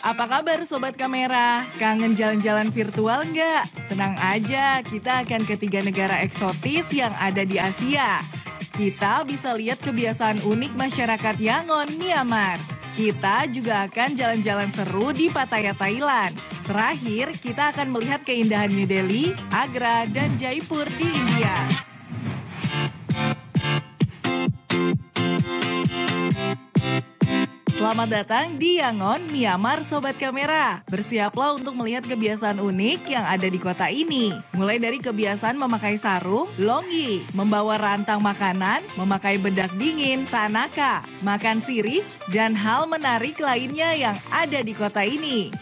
Apa kabar Sobat Kamera? Kangen jalan-jalan virtual nggak? Tenang aja, kita akan ke 3 negara eksotis yang ada di Asia. Kita bisa lihat kebiasaan unik masyarakat Yangon, Myanmar. Kita juga akan jalan-jalan seru di Pattaya, Thailand. Terakhir, kita akan melihat keindahan New Delhi, Agra, dan Jaipur di India. Selamat datang di Yangon, Myanmar, Sobat Kamera. Bersiaplah untuk melihat kebiasaan unik yang ada di kota ini. Mulai dari kebiasaan memakai sarung, longgi, membawa rantang makanan, memakai bedak dingin, tanaka, makan sirih, dan hal menarik lainnya yang ada di kota ini.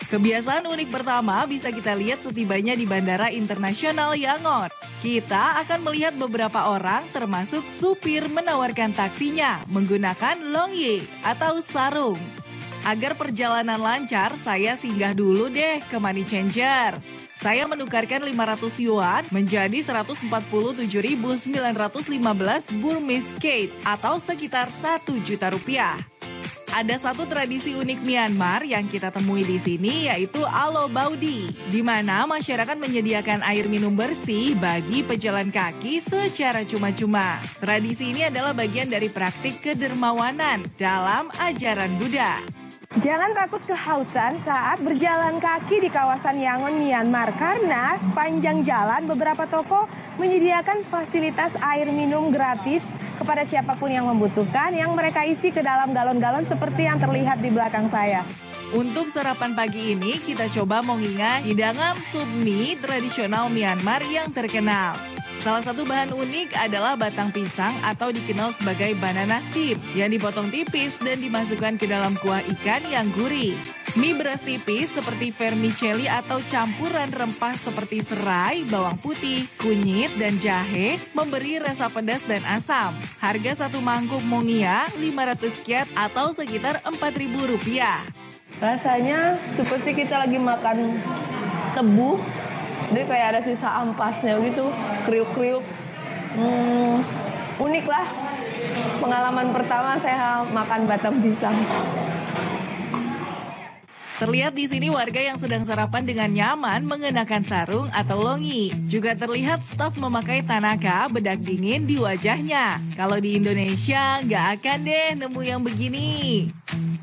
Kebiasaan unik pertama bisa kita lihat setibanya di Bandara Internasional Yangon. Kita akan melihat beberapa orang termasuk supir menawarkan taksinya menggunakan longyi atau sarung. Agar perjalanan lancar, saya singgah dulu deh ke Money Changer. Saya menukarkan 500 yuan menjadi 147.915 Burmese Kyat atau sekitar 1 juta rupiah. Ada satu tradisi unik Myanmar yang kita temui di sini, yaitu Alo Baudi, di mana masyarakat menyediakan air minum bersih bagi pejalan kaki secara cuma-cuma. Tradisi ini adalah bagian dari praktik kedermawanan dalam ajaran Buddha. Jangan takut kehausan saat berjalan kaki di kawasan Yangon, Myanmar, karena sepanjang jalan beberapa toko menyediakan fasilitas air minum gratis kepada siapapun yang membutuhkan, yang mereka isi ke dalam galon-galon seperti yang terlihat di belakang saya. Untuk sarapan pagi ini, kita coba mengingat hidangan sup mie tradisional Myanmar yang terkenal. Salah satu bahan unik adalah batang pisang atau dikenal sebagai banana steam yang dipotong tipis dan dimasukkan ke dalam kuah ikan yang gurih. Mie beras tipis seperti vermicelli atau campuran rempah seperti serai, bawang putih, kunyit, dan jahe memberi rasa pedas dan asam. Harga satu mangkuk mongia 500 kyat atau sekitar Rp4.000. Rasanya seperti kita lagi makan tebu. Jadi kayak ada sisa ampasnya gitu, kriuk-kriuk. Unik lah. Pengalaman pertama saya makan batang pisang. Terlihat di sini warga yang sedang sarapan dengan nyaman mengenakan sarung atau longyi. Juga terlihat staf memakai tanaka, bedak dingin di wajahnya. Kalau di Indonesia nggak akan deh nemu yang begini.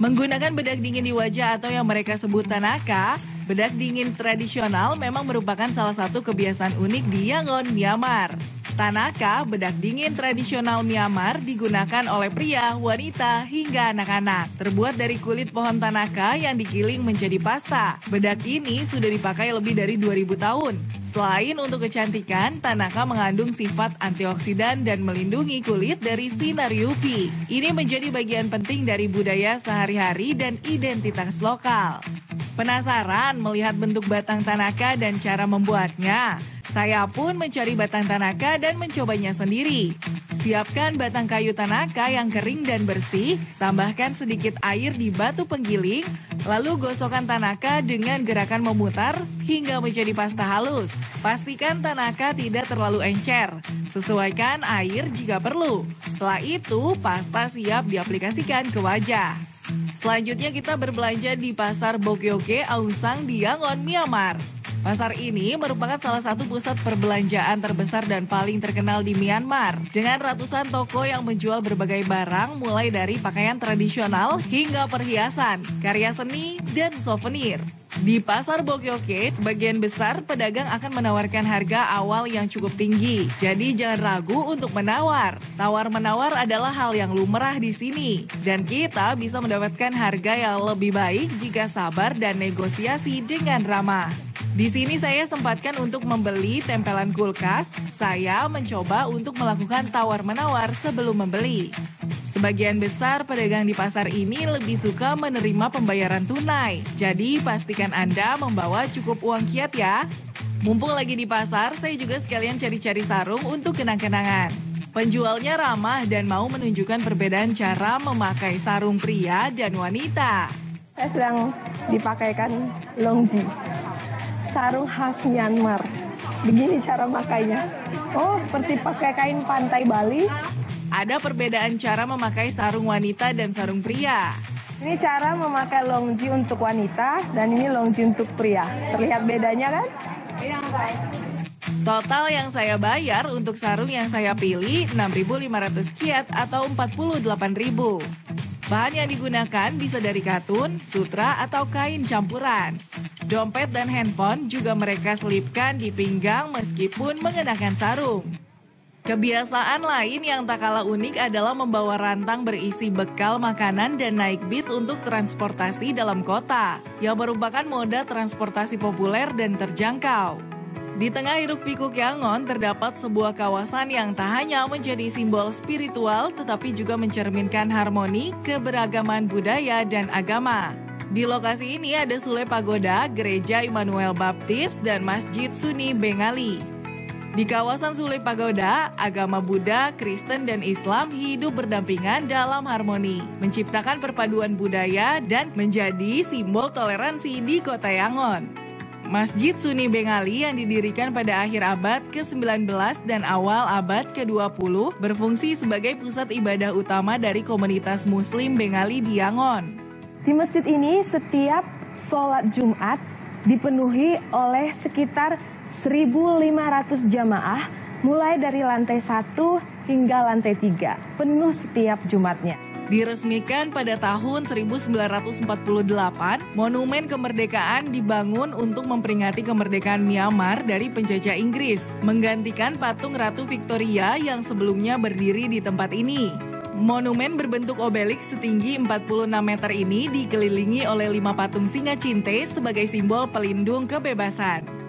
Menggunakan bedak dingin di wajah atau yang mereka sebut tanaka, bedak dingin tradisional memang merupakan salah satu kebiasaan unik di Yangon, Myanmar. Tanaka, bedak dingin tradisional Myanmar digunakan oleh pria, wanita, hingga anak-anak. Terbuat dari kulit pohon tanaka yang digiling menjadi pasta. Bedak ini sudah dipakai lebih dari 2000 tahun. Selain untuk kecantikan, tanaka mengandung sifat antioksidan dan melindungi kulit dari sinar UV. Ini menjadi bagian penting dari budaya sehari-hari dan identitas lokal. Penasaran melihat bentuk batang tanaka dan cara membuatnya? Saya pun mencari batang tanaka dan mencobanya sendiri. Siapkan batang kayu tanaka yang kering dan bersih, tambahkan sedikit air di batu penggiling, lalu gosokkan tanaka dengan gerakan memutar hingga menjadi pasta halus. Pastikan tanaka tidak terlalu encer, sesuaikan air jika perlu. Setelah itu, pasta siap diaplikasikan ke wajah. Selanjutnya kita berbelanja di Pasar Bokyoke Aungsang di Yangon, Myanmar. Pasar ini merupakan salah satu pusat perbelanjaan terbesar dan paling terkenal di Myanmar. Dengan ratusan toko yang menjual berbagai barang mulai dari pakaian tradisional hingga perhiasan, karya seni, dan souvenir. Di Pasar Bokyoke, sebagian besar pedagang akan menawarkan harga awal yang cukup tinggi. Jadi jangan ragu untuk menawar. Tawar-menawar adalah hal yang lumrah di sini. Dan kita bisa mendapatkan harga yang lebih baik jika sabar dan negosiasi dengan ramah. Di sini saya sempatkan untuk membeli tempelan kulkas. Saya mencoba untuk melakukan tawar-menawar sebelum membeli. Sebagian besar pedagang di pasar ini lebih suka menerima pembayaran tunai. Jadi pastikan Anda membawa cukup uang kyat ya. Mumpung lagi di pasar, saya juga sekalian cari-cari sarung untuk kenang-kenangan. Penjualnya ramah dan mau menunjukkan perbedaan cara memakai sarung pria dan wanita. Saya sedang dipakaikan longji, sarung khas Myanmar. Begini cara makainya. Oh, seperti pakai kain pantai Bali. Ada perbedaan cara memakai sarung wanita dan sarung pria. Ini cara memakai longji untuk wanita dan ini longji untuk pria. Terlihat bedanya kan? Total yang saya bayar untuk sarung yang saya pilih 6.500 kyat atau 48.000. Bahan yang digunakan bisa dari katun, sutra, atau kain campuran. Dompet dan handphone juga mereka selipkan di pinggang meskipun mengenakan sarung. Kebiasaan lain yang tak kalah unik adalah membawa rantang berisi bekal makanan dan naik bis untuk transportasi dalam kota, yang merupakan moda transportasi populer dan terjangkau. Di tengah hiruk-pikuk Yangon terdapat sebuah kawasan yang tak hanya menjadi simbol spiritual tetapi juga mencerminkan harmoni, keberagaman budaya dan agama. Di lokasi ini ada Sule Pagoda, Gereja Immanuel Baptis, dan Masjid Sunni Bengali. Di kawasan Sule Pagoda, agama Buddha, Kristen, dan Islam hidup berdampingan dalam harmoni, menciptakan perpaduan budaya dan menjadi simbol toleransi di kota Yangon. Masjid Sunni Bengali yang didirikan pada akhir abad ke-19 dan awal abad ke-20 berfungsi sebagai pusat ibadah utama dari komunitas Muslim Bengali di Yangon. Di masjid ini setiap sholat Jumat dipenuhi oleh sekitar 1.500 jamaah mulai dari lantai 1 hingga lantai 3, penuh setiap Jumatnya. Diresmikan pada tahun 1948, Monumen Kemerdekaan dibangun untuk memperingati kemerdekaan Myanmar dari penjajah Inggris, menggantikan patung Ratu Victoria yang sebelumnya berdiri di tempat ini. Monumen berbentuk obelik setinggi 46 meter ini dikelilingi oleh 5 patung singa cinte sebagai simbol pelindung kebebasan.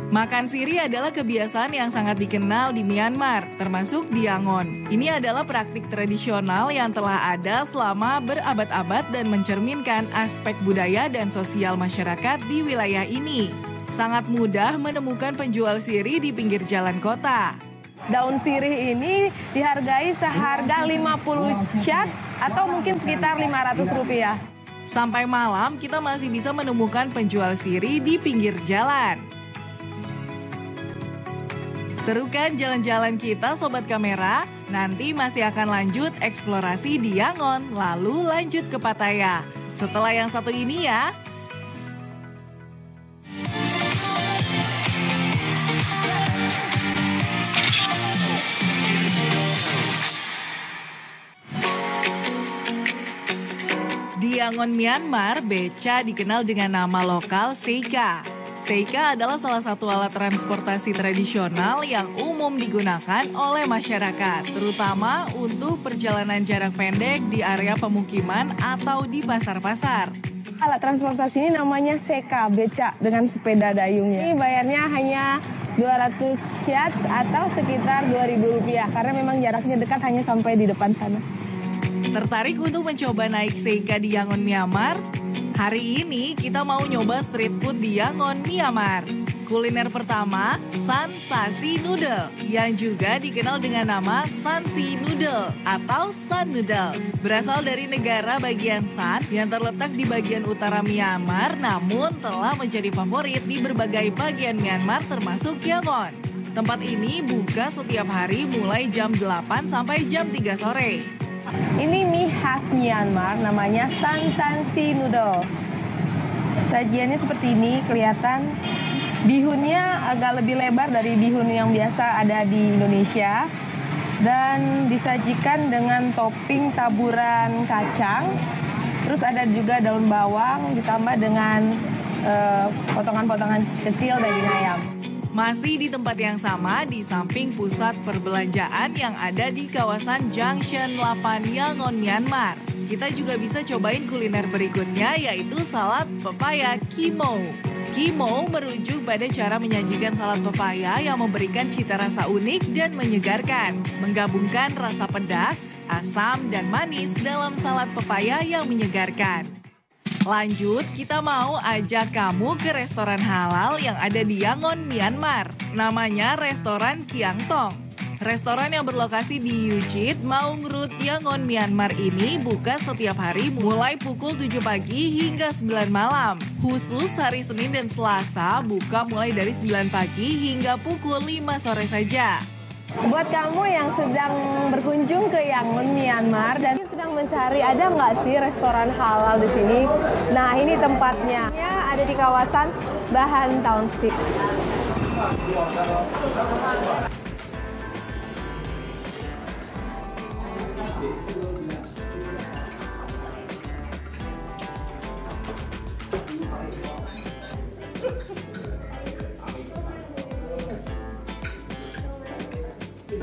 Makan siri adalah kebiasaan yang sangat dikenal di Myanmar, termasuk di Yangon. Ini adalah praktik tradisional yang telah ada selama berabad-abad dan mencerminkan aspek budaya dan sosial masyarakat di wilayah ini. Sangat mudah menemukan penjual siri di pinggir jalan kota. Daun sirih ini dihargai seharga 50 kyat atau mungkin sekitar 500 rupiah. Sampai malam kita masih bisa menemukan penjual siri di pinggir jalan. Serukan jalan-jalan kita Sobat Kamera, nanti masih akan lanjut eksplorasi di Yangon, lalu lanjut ke Pattaya. Setelah yang satu ini ya. Di Yangon, Myanmar, beca dikenal dengan nama lokal Seika. Seika adalah salah satu alat transportasi tradisional yang umum digunakan oleh masyarakat, terutama untuk perjalanan jarak pendek di area pemukiman atau di pasar-pasar. Alat transportasi ini namanya Seika, beca dengan sepeda dayungnya. Ini bayarnya hanya 200 kyat atau sekitar 2.000 rupiah, karena memang jaraknya dekat hanya sampai di depan sana. Tertarik untuk mencoba naik Seika di Yangon, Myanmar? Hari ini kita mau nyoba street food di Yangon, Myanmar. Kuliner pertama, San Sasi Noodle, yang juga dikenal dengan nama Sansi Noodle atau San Noodles. Berasal dari negara bagian San yang terletak di bagian utara Myanmar, namun telah menjadi favorit di berbagai bagian Myanmar termasuk Yangon. Tempat ini buka setiap hari mulai jam 8 sampai jam 3 sore. Ini mie khas Myanmar, namanya San Sansi Noodle. Sajiannya seperti ini, kelihatan bihunnya agak lebih lebar dari bihun yang biasa ada di Indonesia. Dan disajikan dengan topping taburan kacang. Terus ada juga daun bawang ditambah dengan potongan-potongan kecil daging ayam. Masih di tempat yang sama, di samping pusat perbelanjaan yang ada di kawasan Junction 8 Yangon, Myanmar. Kita juga bisa cobain kuliner berikutnya, yaitu salad pepaya Kimo. Kimo merujuk pada cara menyajikan salad pepaya yang memberikan cita rasa unik dan menyegarkan. Menggabungkan rasa pedas, asam, dan manis dalam salad pepaya yang menyegarkan. Lanjut, kita mau ajak kamu ke restoran halal yang ada di Yangon, Myanmar. Namanya Restoran Kiang Tong. Restoran yang berlokasi di Yuchit, Maung Road, Yangon, Myanmar ini buka setiap hari mulai pukul 7 pagi hingga 9 malam. Khusus hari Senin dan Selasa buka mulai dari 9 pagi hingga pukul 5 sore saja. Buat kamu yang sedang berkunjung ke Yangon, Myanmar dan sedang mencari ada nggak sih restoran halal di sini? Nah, ini tempatnya. Ya, ada di kawasan Bahan Township.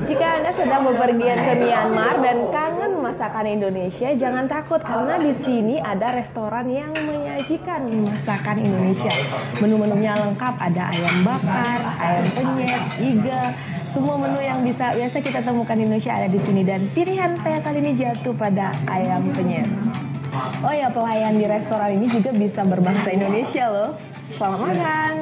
Jika Anda sedang bepergian ke Myanmar dan kangen masakan Indonesia, jangan takut karena di sini ada restoran yang menyajikan masakan Indonesia. Menu-menunya lengkap, ada ayam bakar, ayam penyet, iga, semua menu yang biasa kita temukan di Indonesia ada di sini dan pilihan saya kali ini jatuh pada ayam penyet. Oh ya, pelayan di restoran ini juga bisa berbahasa Indonesia loh. Selamat makan.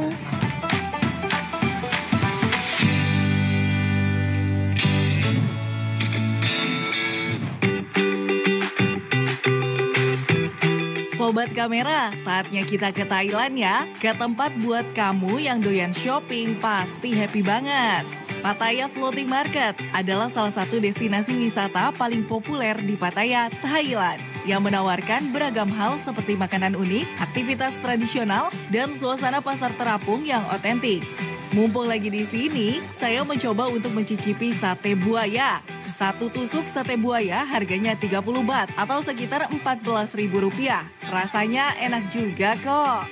Sobat Kamera, saatnya kita ke Thailand ya. Ke tempat buat kamu yang doyan shopping pasti happy banget. Pattaya Floating Market adalah salah satu destinasi wisata paling populer di Pattaya, Thailand, yang menawarkan beragam hal seperti makanan unik, aktivitas tradisional, dan suasana pasar terapung yang otentik. Mumpung lagi di sini, saya mencoba untuk mencicipi sate buaya. Satu tusuk sate buaya harganya 30 baht atau sekitar Rp14.000. Rasanya enak juga kok.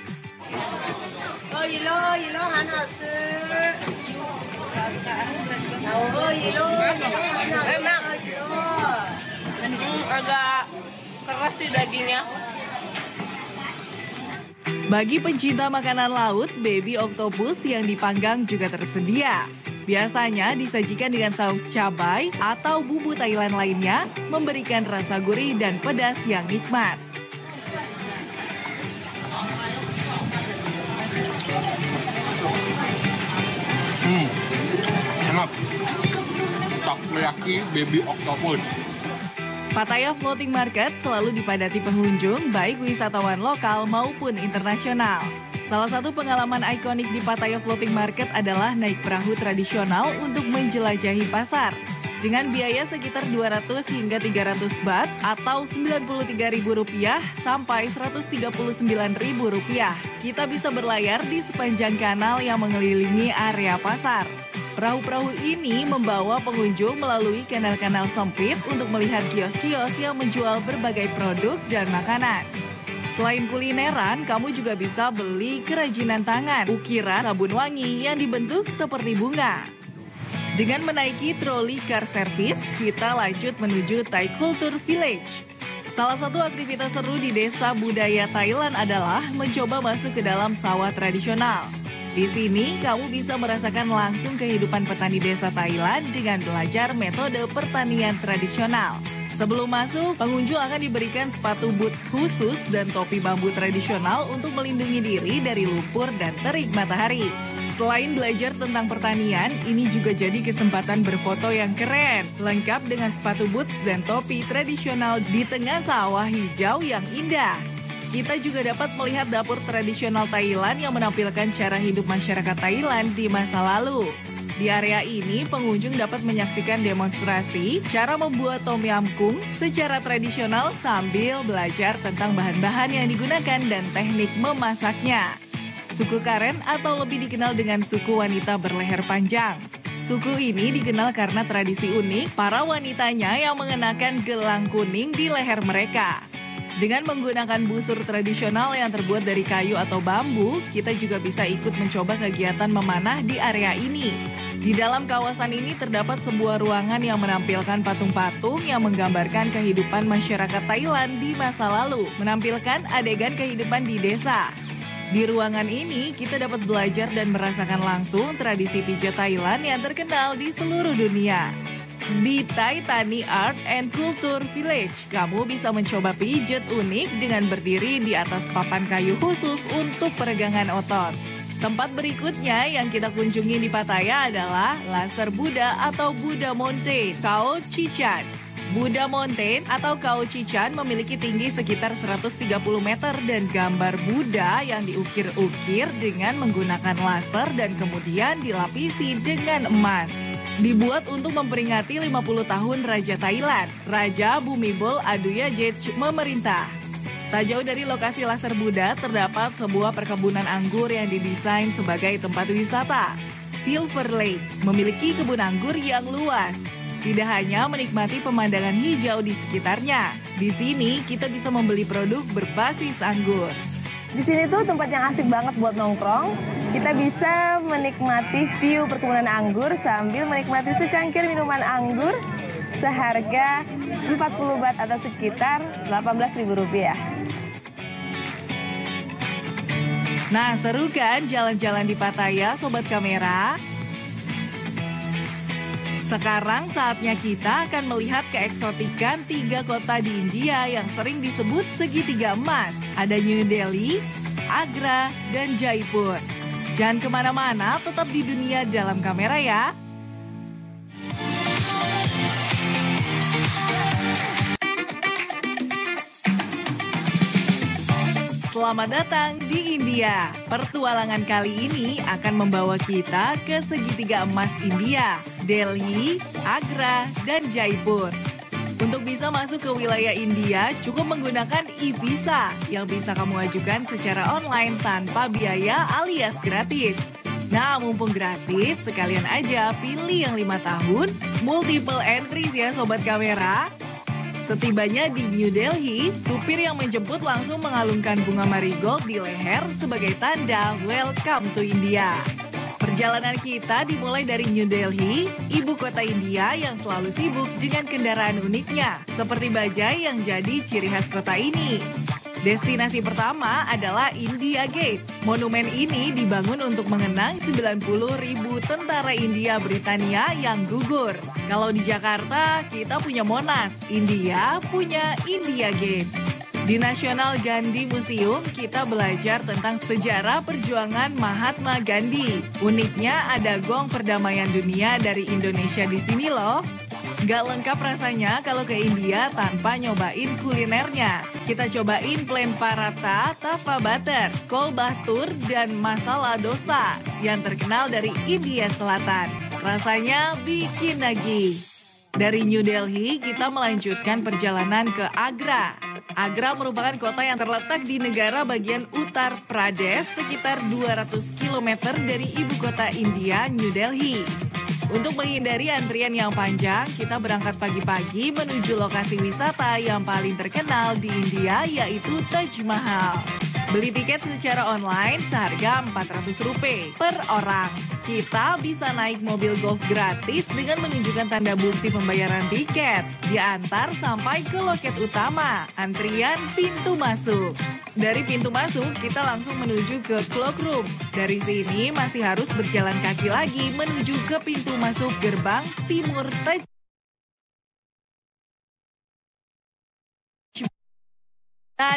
Enak. Agak keras sih dagingnya. Bagi pencinta makanan laut, baby octopus yang dipanggang juga tersedia. Biasanya disajikan dengan saus cabai atau bumbu Thailand lainnya, memberikan rasa gurih dan pedas yang nikmat. Enak. Takoyaki baby octopus. Pattaya Floating Market selalu dipadati pengunjung, baik wisatawan lokal maupun internasional. Salah satu pengalaman ikonik di Pattaya Floating Market adalah naik perahu tradisional untuk menjelajahi pasar. Dengan biaya sekitar 200 hingga 300 baht atau Rp93.000 sampai Rp139.000. Kita bisa berlayar di sepanjang kanal yang mengelilingi area pasar. Perahu-perahu ini membawa pengunjung melalui kanal-kanal sempit untuk melihat kios-kios yang menjual berbagai produk dan makanan. Selain kulineran, kamu juga bisa beli kerajinan tangan, ukiran, sabun wangi yang dibentuk seperti bunga. Dengan menaiki troli car service, kita lanjut menuju Thai Culture Village. Salah satu aktivitas seru di desa budaya Thailand adalah mencoba masuk ke dalam sawah tradisional. Di sini, kamu bisa merasakan langsung kehidupan petani desa Thailand dengan belajar metode pertanian tradisional. Sebelum masuk, pengunjung akan diberikan sepatu boot khusus dan topi bambu tradisional untuk melindungi diri dari lumpur dan terik matahari. Selain belajar tentang pertanian, ini juga jadi kesempatan berfoto yang keren, lengkap dengan sepatu boots dan topi tradisional di tengah sawah hijau yang indah. Kita juga dapat melihat dapur tradisional Thailand yang menampilkan cara hidup masyarakat Thailand di masa lalu. Di area ini, pengunjung dapat menyaksikan demonstrasi cara membuat tom yam goong secara tradisional sambil belajar tentang bahan-bahan yang digunakan dan teknik memasaknya. Suku Karen atau lebih dikenal dengan suku wanita berleher panjang. Suku ini dikenal karena tradisi unik para wanitanya yang mengenakan gelang kuning di leher mereka. Dengan menggunakan busur tradisional yang terbuat dari kayu atau bambu, kita juga bisa ikut mencoba kegiatan memanah di area ini. Di dalam kawasan ini terdapat sebuah ruangan yang menampilkan patung-patung yang menggambarkan kehidupan masyarakat Thailand di masa lalu, menampilkan adegan kehidupan di desa. Di ruangan ini, kita dapat belajar dan merasakan langsung tradisi pijat Thailand yang terkenal di seluruh dunia. Di Thai Tani Art and Culture Village, kamu bisa mencoba pijat unik dengan berdiri di atas papan kayu khusus untuk peregangan otot. Tempat berikutnya yang kita kunjungi di Pattaya adalah Laser Buddha atau Buddha Mountain, Khao Chichan. Buddha Mountain atau Khao Chichan memiliki tinggi sekitar 130 meter dan gambar Buddha yang diukir-ukir dengan menggunakan laser dan kemudian dilapisi dengan emas. Dibuat untuk memperingati 50 tahun Raja Thailand, Raja Bhumibol Adulyadej memerintah. Tak jauh dari lokasi Laser Buddha terdapat sebuah perkebunan anggur yang didesain sebagai tempat wisata. Silver Lake memiliki kebun anggur yang luas. Tidak hanya menikmati pemandangan hijau di sekitarnya, di sini kita bisa membeli produk berbasis anggur. Di sini tuh tempat yang asik banget buat nongkrong. Kita bisa menikmati view perkebunan anggur sambil menikmati secangkir minuman anggur seharga 40 baht atau sekitar Rp18.000. Nah, seru kan jalan-jalan di Pattaya, Sobat Kamera? Sekarang saatnya kita akan melihat keeksotikan 3 kota di India yang sering disebut segitiga emas. Ada New Delhi, Agra, dan Jaipur. Jangan kemana-mana, tetap di Dunia Dalam Kamera ya. Selamat datang di India. Pertualangan kali ini akan membawa kita ke segitiga emas India, Delhi, Agra, dan Jaipur. Untuk bisa masuk ke wilayah India, cukup menggunakan e-visa yang bisa kamu ajukan secara online tanpa biaya alias gratis. Nah, mumpung gratis, sekalian aja pilih yang 5 tahun, multiple entries ya Sobat Kamera. Setibanya di New Delhi, supir yang menjemput langsung mengalungkan bunga marigold di leher sebagai tanda welcome to India. Perjalanan kita dimulai dari New Delhi, ibu kota India yang selalu sibuk dengan kendaraan uniknya, seperti bajai yang jadi ciri khas kota ini. Destinasi pertama adalah India Gate. Monumen ini dibangun untuk mengenang 90.000 tentara India Britania yang gugur. Kalau di Jakarta, kita punya Monas, India punya India Gate. Di National Gandhi Museum, kita belajar tentang sejarah perjuangan Mahatma Gandhi. Uniknya ada gong perdamaian dunia dari Indonesia di sini loh. Gak lengkap rasanya kalau ke India tanpa nyobain kulinernya. Kita cobain plain paratha, tava butter, kol batur, dan masala dosa yang terkenal dari India Selatan. Rasanya bikin nagih. Dari New Delhi, kita melanjutkan perjalanan ke Agra. Agra merupakan kota yang terletak di negara bagian Uttar Pradesh, sekitar 200 km dari ibu kota India, New Delhi. Untuk menghindari antrian yang panjang, kita berangkat pagi-pagi menuju lokasi wisata yang paling terkenal di India, yaitu Taj Mahal. Beli tiket secara online seharga Rp400 per orang. Kita bisa naik mobil golf gratis dengan menunjukkan tanda bukti pembayaran tiket. Diantar sampai ke loket utama, antrian pintu masuk. Dari pintu masuk, kita langsung menuju ke cloakroom. Dari sini masih harus berjalan kaki lagi menuju ke pintu masuk gerbang timur Taj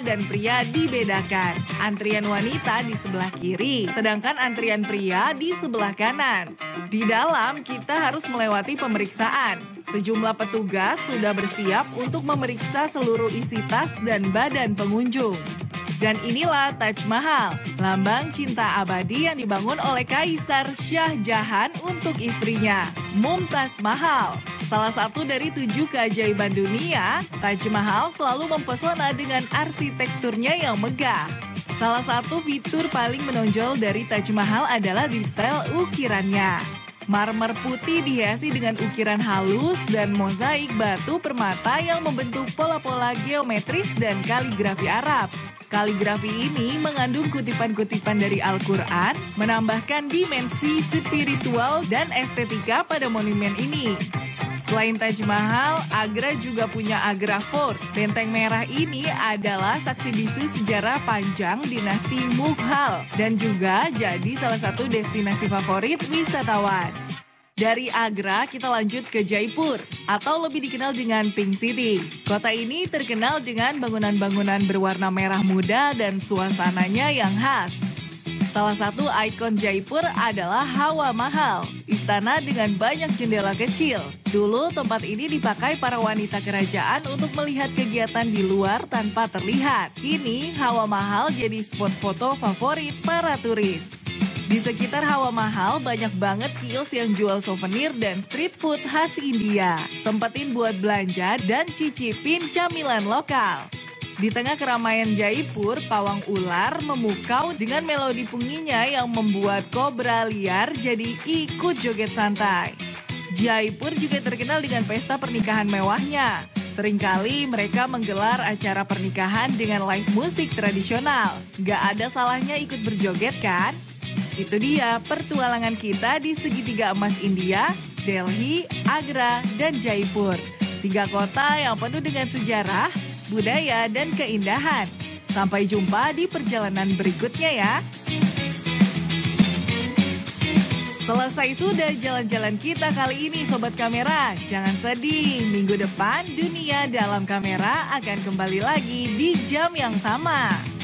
dan pria dibedakan. Antrian wanita di sebelah kiri, sedangkan antrian pria di sebelah kanan. Di dalam kita harus melewati pemeriksaan. Sejumlah petugas sudah bersiap untuk memeriksa seluruh isi tas dan badan pengunjung. Dan inilah Taj Mahal, lambang cinta abadi yang dibangun oleh Kaisar Shah Jahan untuk istrinya, Mumtaz Mahal. Salah satu dari 7 keajaiban dunia, Taj Mahal selalu mempesona dengan arsitekturnya yang megah. Salah satu fitur paling menonjol dari Taj Mahal adalah detail ukirannya. Marmer putih dihiasi dengan ukiran halus dan mozaik batu permata yang membentuk pola-pola geometris dan kaligrafi Arab. Kaligrafi ini mengandung kutipan-kutipan dari Al-Quran, menambahkan dimensi spiritual dan estetika pada monumen ini. Selain Taj Mahal, Agra juga punya Agra Fort. Benteng merah ini adalah saksi bisu sejarah panjang dinasti Mughal dan juga jadi salah satu destinasi favorit wisatawan. Dari Agra kita lanjut ke Jaipur atau lebih dikenal dengan Pink City. Kota ini terkenal dengan bangunan-bangunan berwarna merah muda dan suasananya yang khas. Salah satu ikon Jaipur adalah Hawa Mahal, istana dengan banyak jendela kecil. Dulu tempat ini dipakai para wanita kerajaan untuk melihat kegiatan di luar tanpa terlihat. Kini Hawa Mahal jadi spot foto favorit para turis. Di sekitar Hawa Mahal banyak banget kios yang jual souvenir dan street food khas India. Sempetin buat belanja dan cicipin camilan lokal. Di tengah keramaian Jaipur, pawang ular memukau dengan melodi punginya yang membuat kobra liar jadi ikut joget santai. Jaipur juga terkenal dengan pesta pernikahan mewahnya. Seringkali mereka menggelar acara pernikahan dengan live musik tradisional. Gak ada salahnya ikut berjoget kan? Itu dia pertualangan kita di segitiga emas India, Delhi, Agra, dan Jaipur. 3 kota yang penuh dengan sejarah, budaya, dan keindahan. Sampai jumpa di perjalanan berikutnya ya. Selesai sudah jalan-jalan kita kali ini Sobat Kamera. Jangan sedih, minggu depan Dunia Dalam Kamera akan kembali lagi di jam yang sama.